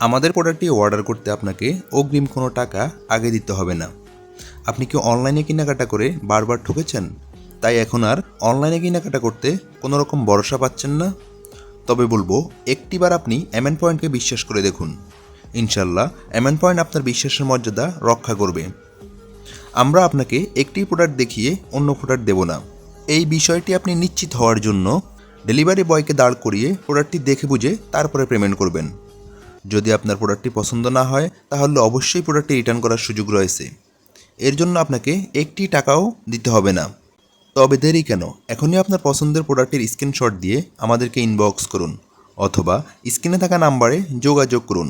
আমাদের প্রোডাক্টটি অর্ডার করতে আপনাকে অগ্রিম কোনো টাকা আগে দিতে হবে না। আপনি কি অনলাইনে কেনাকাটা করে বারবার ঠকেছেন, তাই এখন আর অনলাইনে কেনাকাটা করতে কোনো রকম ভরসা পাচ্ছেন না? তবে বলবো, একটিবার আপনি এমএন পয়েন্টকে বিশ্বাস করে দেখুন। ইনশাল্লাহ এমএন পয়েন্ট আপনার বিশ্বাসের মর্যাদা রক্ষা করবে। আমরা আপনাকে একটি প্রোডাক্ট দেখিয়ে অন্য প্রোডাক্ট দেব না। এই বিষয়টি আপনি নিশ্চিত হওয়ার জন্য ডেলিভারি বয়কে দাঁড় করিয়ে প্রোডাক্টটি দেখে বুঝে তারপরে পেমেন্ট করবেন। যদি আপনার প্রোডাক্টটি পছন্দ না হয় তাহলে অবশ্যই প্রোডাক্টটি রিটার্ন করার সুযোগ রয়েছে। এর জন্য আপনাকে একটি টাকাও দিতে হবে না। তবে দেরি কেন? এখনই আপনার পছন্দের প্রোডাক্টের স্ক্রিনশট দিয়ে আমাদেরকে ইনবক্স করুন অথবা স্ক্রিনে থাকা নাম্বারে যোগাযোগ করুন।